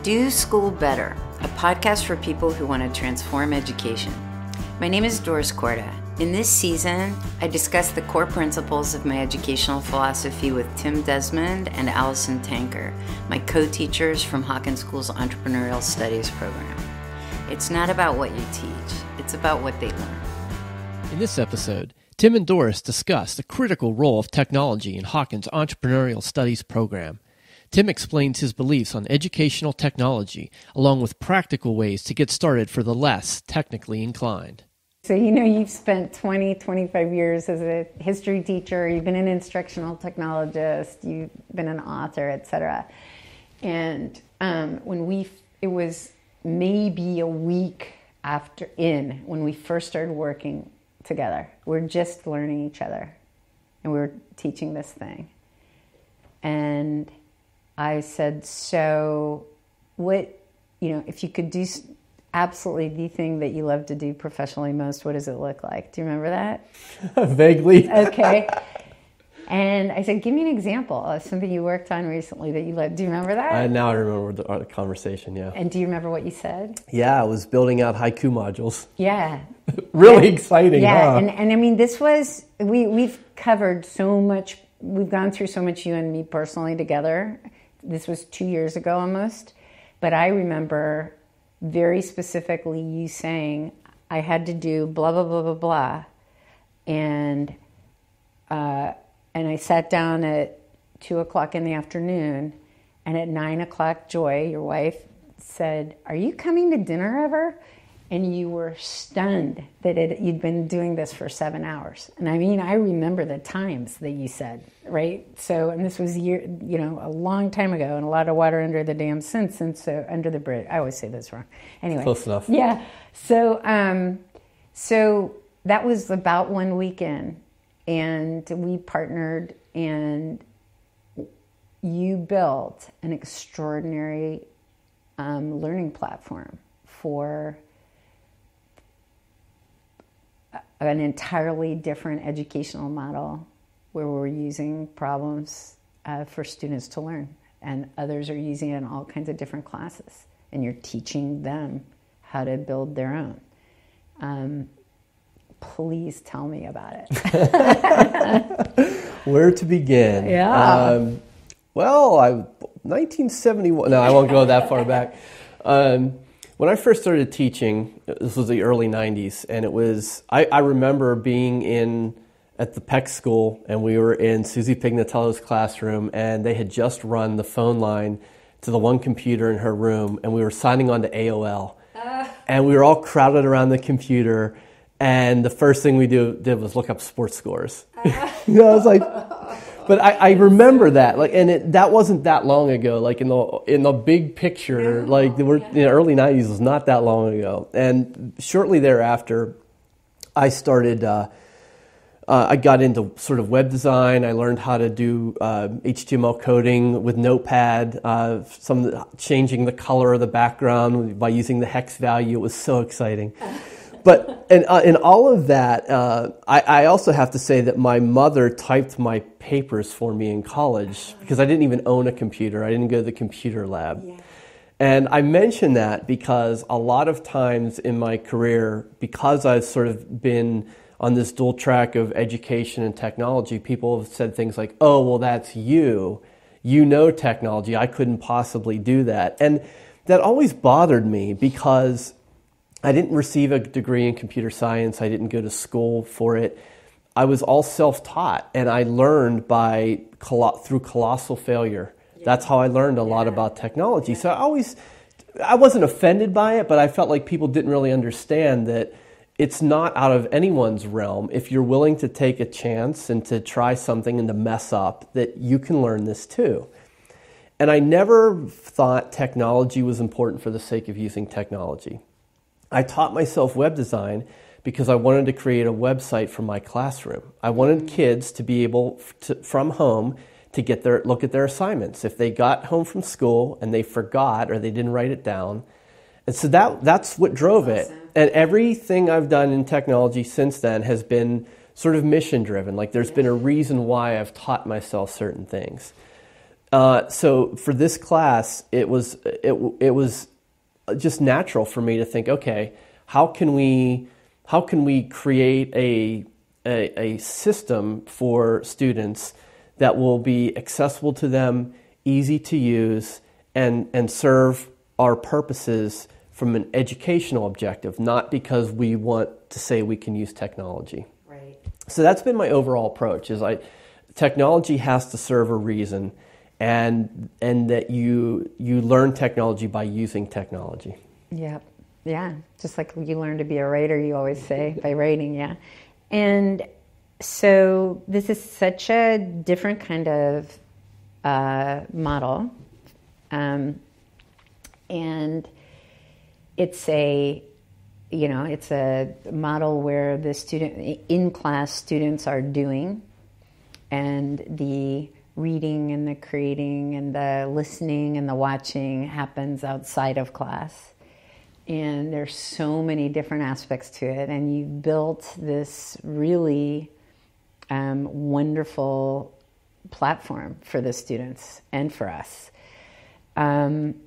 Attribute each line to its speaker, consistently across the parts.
Speaker 1: Do School Better, a podcast for people who want to transform education. My name is Doris. In this season, I discuss the core principles of my educational philosophy with Tim Desmond and Allison Tanker, my co-teachers from Hawken School's Entrepreneurial Studies program. It's not about what you teach, it's about what they learn.
Speaker 2: In this episode, Tim and Doris discuss the critical role of technology in Hawken's Entrepreneurial Studies program. Tim explains his beliefs on educational technology, along with practical ways to get started for the less technically inclined.
Speaker 3: So, you've spent 25 years as a history teacher, you've been an instructional technologist, you've been an author, etc. And it was maybe a week when we first started working together. We're just learning each other, and we were teaching this thing. And I said, so what, if you could do absolutely the thing that you love to do professionally most, what does it look like? Do you remember that?
Speaker 2: Vaguely.
Speaker 3: Okay. And I said, give me an example of something you worked on recently that you loved. Do you remember that?
Speaker 2: Now I remember the conversation, yeah.
Speaker 3: And do you remember what you said?
Speaker 2: Yeah, I was building out haiku modules.
Speaker 3: Yeah.
Speaker 2: Really exciting,
Speaker 3: yeah.
Speaker 2: huh?
Speaker 3: And I mean, this was, we've covered so much, we've gone through so much, you and me personally together. This was 2 years ago almost. But I remember very specifically you saying, I had to do blah, blah, blah, blah, blah. And I sat down at 2:00 in the afternoon, and at 9:00, Joy, your wife, said, are you coming to dinner ever? And you were stunned that you'd been doing this for 7 hours. And I mean, I remember the times that you said, right? So, and this was a long time ago, and a lot of water under the dam since, and so under the bridge. I always say this wrong. Anyway.
Speaker 2: Close enough.
Speaker 3: Yeah. So, so that was about 1 weekend, and we partnered, and you built an extraordinary learning platform for an entirely different educational model where we're using problems for students to learn, and others are using it in all kinds of different classes, and you're teaching them how to build their own. Please tell me about it.
Speaker 2: Where to begin?
Speaker 3: Yeah.
Speaker 2: 1971. No, I won't go that far back. When I first started teaching, this was the early 90s, and it was, I remember being at the Peck School, and we were in Susie Pignatello's classroom, and they had just run the phone line to the one computer in her room, and we were signing on to AOL. And we were all crowded around the computer, and the first thing we did was look up sports scores. I was like... But I remember that, that wasn't that long ago. Like in the big picture, we're in the early '90s was not that long ago. And shortly thereafter, I started. I got into sort of web design. I learned how to do HTML coding with Notepad. Changing the color of the background by using the hex value. It was so exciting. But in all of that, I also have to say that my mother typed my papers for me in college because I didn't even own a computer. I didn't go to the computer lab. Yeah. And I mention that because a lot of times in my career, because I've sort of been on this dual track of education and technology, people have said things like, oh, well, that's you. You know technology. I couldn't possibly do that. And that always bothered me because I didn't receive a degree in computer science. I didn't go to school for it. I was all self-taught, and I learned through colossal failure. Yeah. That's how I learned a lot about technology. Yeah. So I wasn't offended by it, but I felt like people didn't really understand that it's not out of anyone's realm. If you're willing to take a chance and to try something and to mess up, that you can learn this too. And I never thought technology was important for the sake of using technology. I taught myself web design because I wanted to create a website for my classroom. I wanted kids to be able to, from home, to look at their assignments. If they got home from school and they forgot or they didn't write it down. And so that's what drove it. And everything I've done in technology since then has been sort of mission driven. Like there's been a reason why I've taught myself certain things. So for this class, it was just natural for me to think, okay, how can we create a system for students that will be accessible to them, easy to use, and serve our purposes from an educational objective, not because we want to say we can use technology.
Speaker 1: Right.
Speaker 2: So that's been my overall approach, is technology has to serve a reason, and that you learn technology by using technology.
Speaker 3: Yep. Yeah. Just like you learn to be a writer, you always say, by writing, yeah. And so this is such a different kind of model. And it's a model where the in-class students are doing, and the reading and the creating and the listening and the watching happens outside of class. And there's so many different aspects to it, and you've built this really wonderful platform for the students and for us. And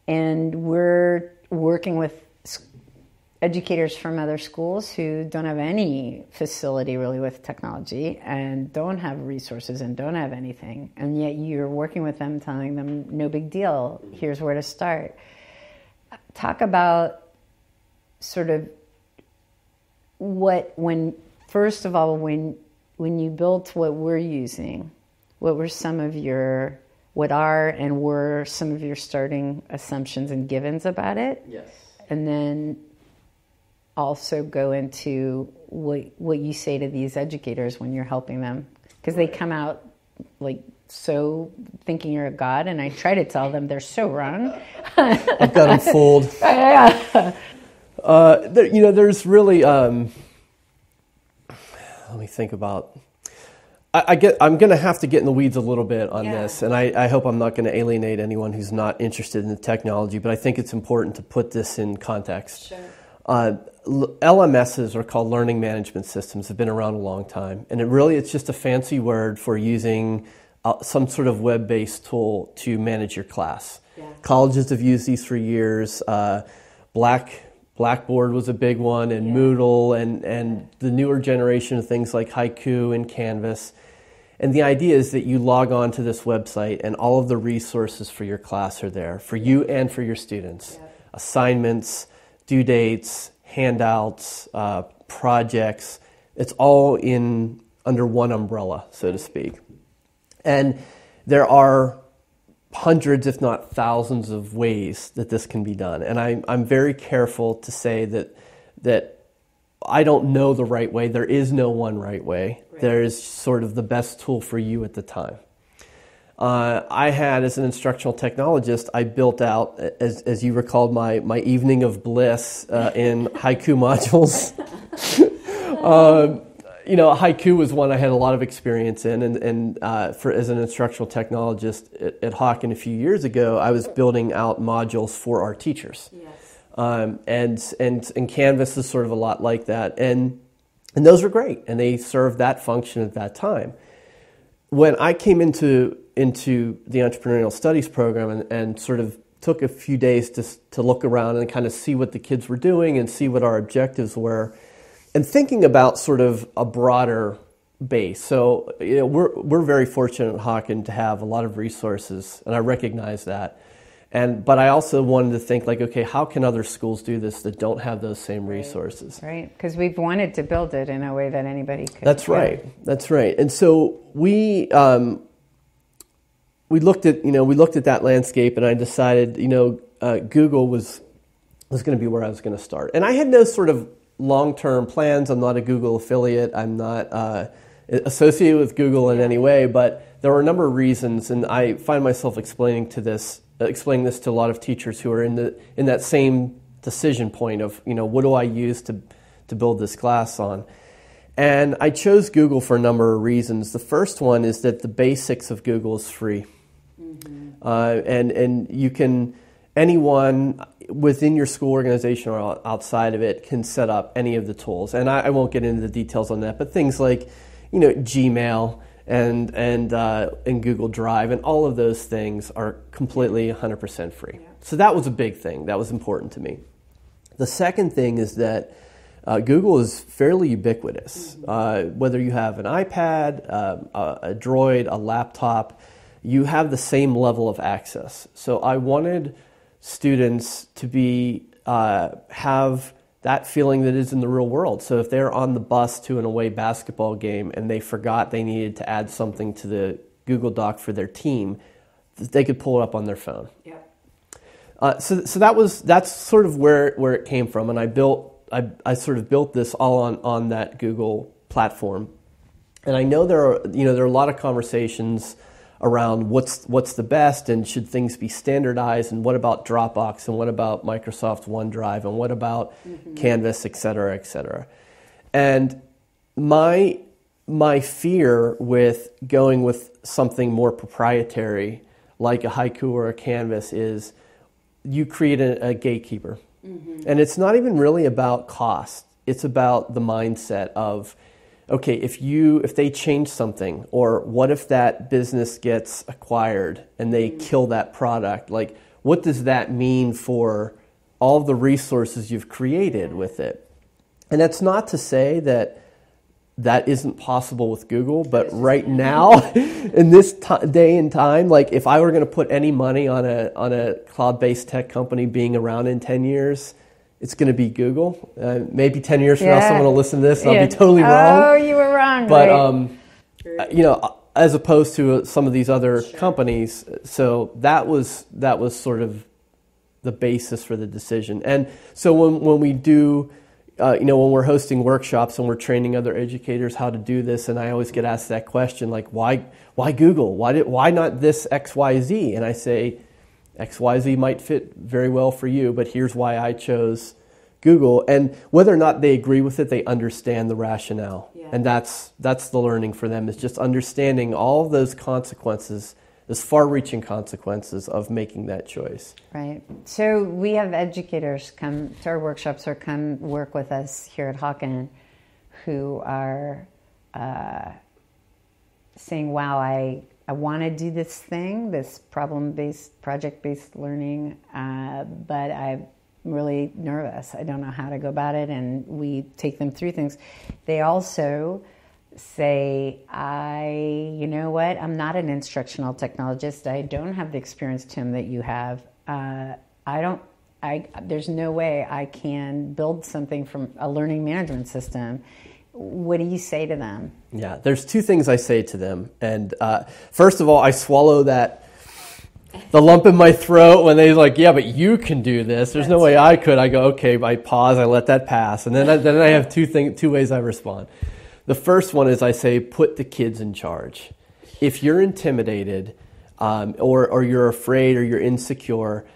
Speaker 3: we're working with educators from other schools who don't have any facility really with technology and don't have resources and don't have anything. And yet you're working with them, telling them, no big deal, here's where to start. Talk about sort of when you built what we're using, what were some of your starting assumptions and givens about it?
Speaker 2: Yes.
Speaker 3: And then also go into what you say to these educators when you're helping them, because they come out like so thinking you're a god, and I try to tell them they're so wrong.
Speaker 2: I've got them fooled. There's really. Let me think about. I'm going to have to get in the weeds a little bit on this, and I hope I'm not going to alienate anyone who's not interested in the technology, but I think it's important to put this in context.
Speaker 3: Sure.
Speaker 2: LMSs are called learning management systems, have been around a long time, and it's just a fancy word for using some sort of web-based tool to manage your class.
Speaker 3: Yeah.
Speaker 2: Colleges have used these for years. Blackboard was a big one, and Moodle, and the newer generation of things like Haiku and Canvas. And the idea is that you log on to this website, and all of the resources for your class are there, for you and for your students.
Speaker 3: Yeah.
Speaker 2: Assignments, due dates, handouts, projects. It's all under one umbrella, so to speak. And there are hundreds, if not thousands, of ways that this can be done. And I'm very careful to say that I don't know the right way. There is no one right way. Right. There is sort of the best tool for you at the time. I had, as an instructional technologist, I built out, as you recalled, my evening of bliss in Haiku modules. Haiku was one I had a lot of experience in, and as an instructional technologist at Hawken a few years ago, I was building out modules for our teachers.
Speaker 3: Yes.
Speaker 2: And Canvas is sort of a lot like that, and those were great, and they served that function at that time. When I came into the Entrepreneurial Studies program and sort of took a few days to look around and kind of see what the kids were doing and see what our objectives were, and thinking about sort of a broader base. So we're very fortunate at Hawken to have a lot of resources, and I recognize that. But I also wanted to think like, okay, how can other schools do this that don't have those same resources?
Speaker 3: Right, because we've wanted to build it in a way that anybody could.
Speaker 2: That's right. That's right. And so we looked at that landscape, and I decided Google was going to be where I was going to start. And I had no sort of long-term plans. I'm not a Google affiliate. I'm not associated with Google in any way, but there were a number of reasons, and I find myself explaining this to a lot of teachers who are in that same decision point of, what do I use to build this class on? And I chose Google for a number of reasons. The first one is that the basics of Google is free. Mm-hmm. And you can, anyone within your school organization or outside of it can set up any of the tools. And I won't get into the details on that, but things like, Gmail and in Google Drive, and all of those things are completely 100% free. Yeah. So that was a big thing. That was important to me. The second thing is that Google is fairly ubiquitous. Whether you have an iPad, a Droid, a laptop, you have the same level of access. So I wanted students to be have that feeling that is in the real world. So if they're on the bus to an away basketball game and they forgot they needed to add something to the Google Doc for their team, they could pull it up on their phone. Yeah. So that's sort of where it came from, and I sort of built this all on that Google platform. And I know there are a lot of conversations around what's the best, and should things be standardized, and what about Dropbox, and what about Microsoft OneDrive, and what about Canvas, et cetera, et cetera. And my fear with going with something more proprietary like a Haiku or a Canvas is you create a gatekeeper. And it's not even really about cost. It's about the mindset of, okay, if they change something, or what if that business gets acquired and they kill that product? Like, what does that mean for all of the resources you've created with it? And that's not to say that isn't possible with Google, but right now, in this day and time, like if I were going to put any money on a cloud-based tech company being around in 10 years, it's going to be Google. Maybe 10 years from now, someone will listen to this and I'll be totally wrong.
Speaker 3: Oh, you were wrong.
Speaker 2: But,
Speaker 3: right?
Speaker 2: As opposed to some of these other companies. So that was sort of the basis for the decision. And so when we do, when we're hosting workshops and we're training other educators how to do this, and I always get asked that question, like, why Google? Why not this XYZ? And I say, XYZ might fit very well for you, but here's why I chose Google. And whether or not they agree with it, they understand the rationale. Yeah. And that's the learning for them, is just understanding all of those consequences, those far-reaching consequences of making that choice.
Speaker 3: Right. So we have educators come to our workshops or come work with us here at Hawken who are saying, wow, I want to do this thing, this problem-based, project-based learning, but I'm really nervous. I don't know how to go about it, and we take them through things. They also say, you know what, I'm not an instructional technologist. I don't have the experience, Tim, that you have. There's no way I can build something from a learning management system. What do you say to them?
Speaker 2: Yeah, there's two things I say to them. And first of all, I swallow the lump in my throat when they're like, yeah, but you can do this. There's no way I could. I go, okay, I pause, I let that pass. And then I have two ways I respond. The first one is I say, put the kids in charge. If you're intimidated or you're afraid or you're insecure,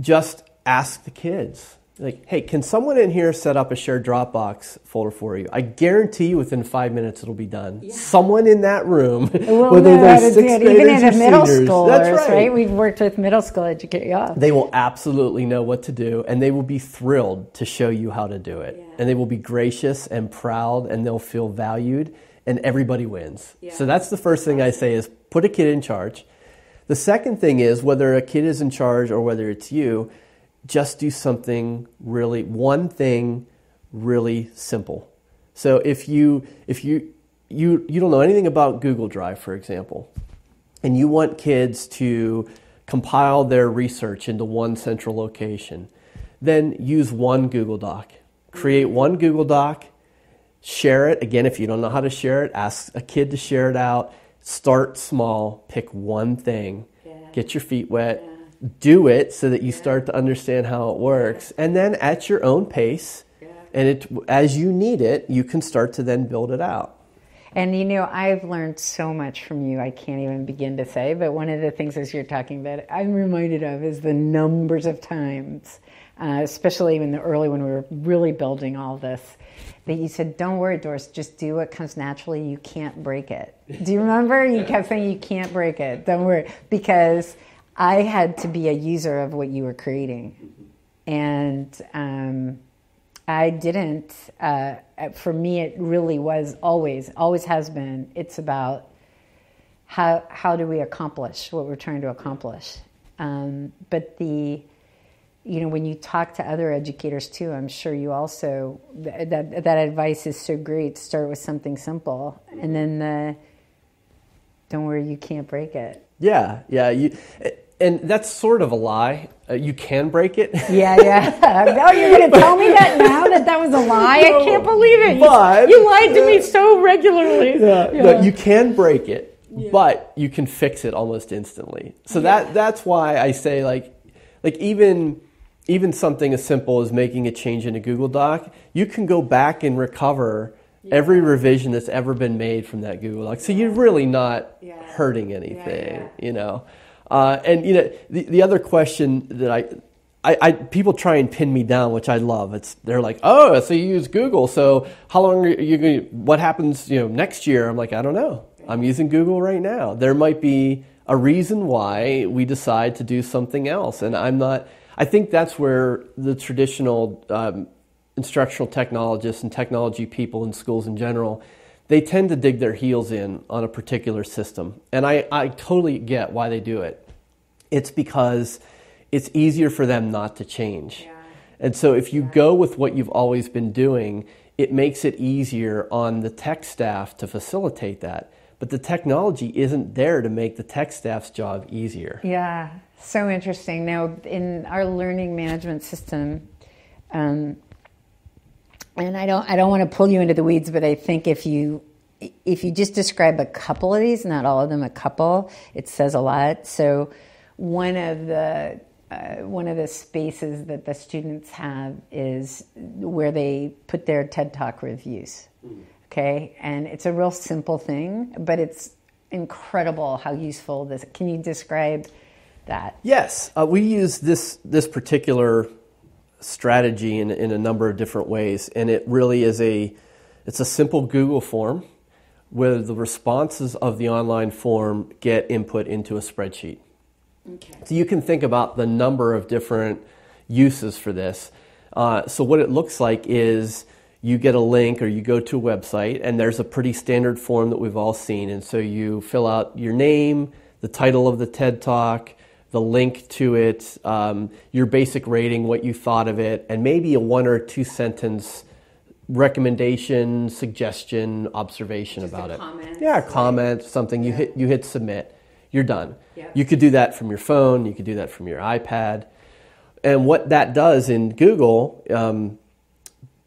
Speaker 2: just ask the kids. Like, hey, can someone in here set up a shared Dropbox folder for you? I guarantee you within 5 minutes it'll be done. Yeah. Someone in that room, whether they're sixth graders
Speaker 3: even in
Speaker 2: or
Speaker 3: middle
Speaker 2: seniors.
Speaker 3: schoolers,
Speaker 2: That's right.
Speaker 3: We've worked with middle school educators. Yeah.
Speaker 2: They will absolutely know what to do, and they will be thrilled to show you how to do it. Yeah. And they will be gracious and proud, and they'll feel valued, and everybody wins. Yeah. So that's the first thing I say is put a kid in charge. The second thing is, whether a kid is in charge or whether it's you, just do one thing really simple. So if you don't know anything about Google Drive, for example, and you want kids to compile their research into one central location, then use one Google Doc. Create one Google Doc, share it. Again, if you don't know how to share it, ask a kid to share it out. Start small, pick one thing, get your feet wet. Yeah. Do it so that you start to understand how it works. And then at your own pace, and as you need it, you can start to then build it out.
Speaker 3: And I've learned so much from you, I can't even begin to say, but one of the things as you're talking about, I'm reminded of is the numbers of times, especially in the early when we were really building all this, that you said, don't worry, Doris, just do what comes naturally. You can't break it. Do you remember? You kept saying you can't break it. Don't worry. Because I had to be a user of what you were creating. And I didn't. For me, it really was always has been. It's about how do we accomplish what we're trying to accomplish? But when you talk to other educators too, I'm sure you also, that advice is so great. Start with something simple, and then don't worry, you can't break it.
Speaker 2: Yeah. And that's sort of a lie. You can break it.
Speaker 3: Yeah. Oh, you're going to tell me that now that was a lie? I can't believe it.
Speaker 2: But,
Speaker 3: you lied to me so regularly.
Speaker 2: No, you can break it, but you can fix it almost instantly. So that's why I say like even something as simple as making a change in a Google Doc, you can go back and recover every revision that's ever been made from that Google Doc. So you're really not hurting anything, And the other question that I people try and pin me down, which I love. They're like, oh, so you use Google. So how long are you going? What happens, next year? I'm like, I don't know. I'm using Google right now. There might be a reason why we decide to do something else, and I'm not. I think that's where the traditional instructional technologists and technology people in schools in general, they tend to dig their heels in on a particular system. And I totally get why they do it. It's because it's easier for them not to change. Yeah. And so if you go with what you've always been doing, it makes it easier on the tech staff to facilitate that. But the technology isn't there to make the tech staff's job easier.
Speaker 3: Yeah, so interesting. Now, in our learning management system, and I don't want to pull you into the weeds, but I think if you just describe a couple of these, not all of them, a couple, it says a lot. So one of the spaces that the students have is where they put their TED Talk reviews. Okay, and it's a real simple thing, but it's incredible how useful this. Can you describe that?
Speaker 2: Yes, we use this particular strategy in a number of different ways, and it really is it's a simple Google form where the responses of the online form get input into a spreadsheet. Okay. So you can think about the number of different uses for this. So what it looks like is you get a link or you go to a website, and there's a pretty standard form that we've all seen. And so you fill out your name, the title of the TED Talk, the link to it, your basic rating, what you thought of it, and maybe a 1 or 2 sentence recommendation, suggestion, observation
Speaker 1: just
Speaker 2: about
Speaker 1: a
Speaker 2: it.
Speaker 1: Comment.
Speaker 2: Yeah, a comment, something. You hit submit. You're done.
Speaker 1: Yep.
Speaker 2: You could do that from your phone. You could do that from your iPad. And what that does in Google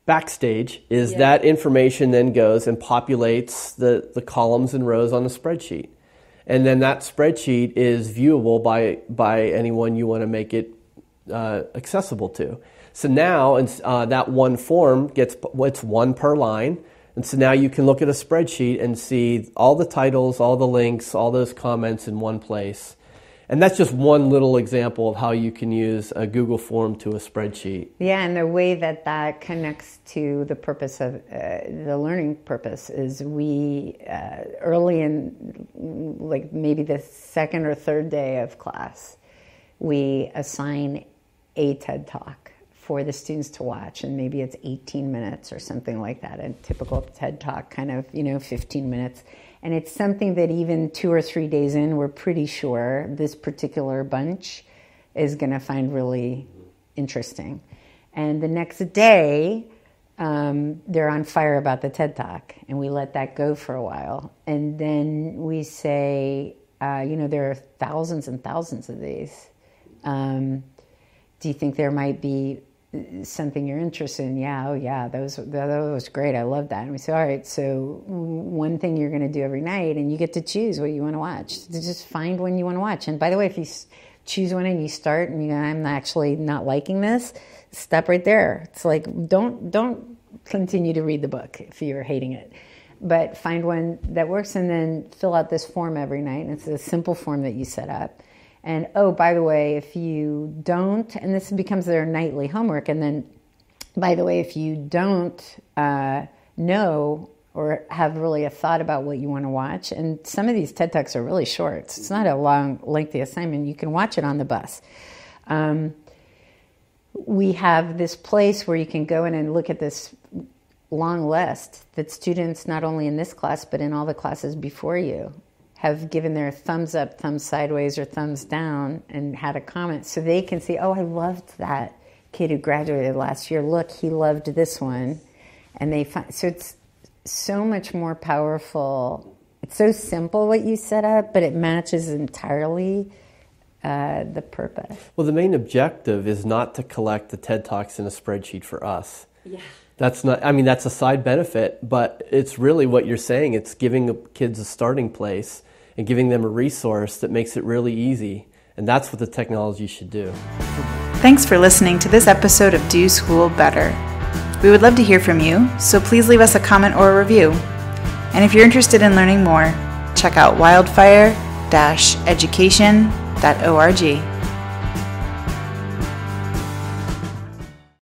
Speaker 2: Backstage is that information then goes and populates the columns and rows on a spreadsheet. And then that spreadsheet is viewable by anyone you want to make it accessible to. So now that one form it's one per line. And so now you can look at a spreadsheet and see all the titles, all the links, all those comments in one place. And that's just one little example of how you can use a Google form to a spreadsheet.
Speaker 3: Yeah, and the way that connects to the purpose of the learning purpose is we, early in, like maybe the second or third day of class, we assign a TED Talk for the students to watch, and maybe it's 18 minutes or something like that, a typical TED Talk kind of, 15 minutes. And it's something that even 2 or 3 days in, we're pretty sure this particular bunch is going to find really interesting. And the next day, they're on fire about the TED Talk, and we let that go for a while. And then we say, there are thousands and thousands of these. Do you think there might be something you're interested in? That was great. I love that. And we say, all right, so one thing you're going to do every night, and you get to choose what you want to watch. Just find one you want to watch. And by the way, if you choose one and you start and I'm actually not liking this, stop right there. It's like, don't continue to read the book if you're hating it. But find one that works, and then fill out this form every night. And it's a simple form that you set up. And, oh, by the way, if you don't, and this becomes their nightly homework, and then, by the way, if you don't know or have really a thought about what you want to watch, and some of these TED Talks are really short. It's not a long, lengthy assignment. You can watch it on the bus. We have this place where you can go in and look at this long list that students, not only in this class, but in all the classes before you, have given their thumbs up, thumbs sideways, or thumbs down and had a comment, so they can see, oh, I loved that kid who graduated last year. Look, he loved this one. And they find, so it's so much more powerful. It's so simple what you set up, but it matches entirely the purpose.
Speaker 2: Well, the main objective is not to collect the TED Talks in a spreadsheet for us.
Speaker 1: Yeah.
Speaker 2: That's not, I mean, that's a side benefit, but it's really what you're saying. It's giving kids a starting place and giving them a resource that makes it really easy. And that's what the technology should do.
Speaker 4: Thanks for listening to this episode of Do School Better. We would love to hear from you, so please leave us a comment or a review. And if you're interested in learning more, check out wildfire-education.org.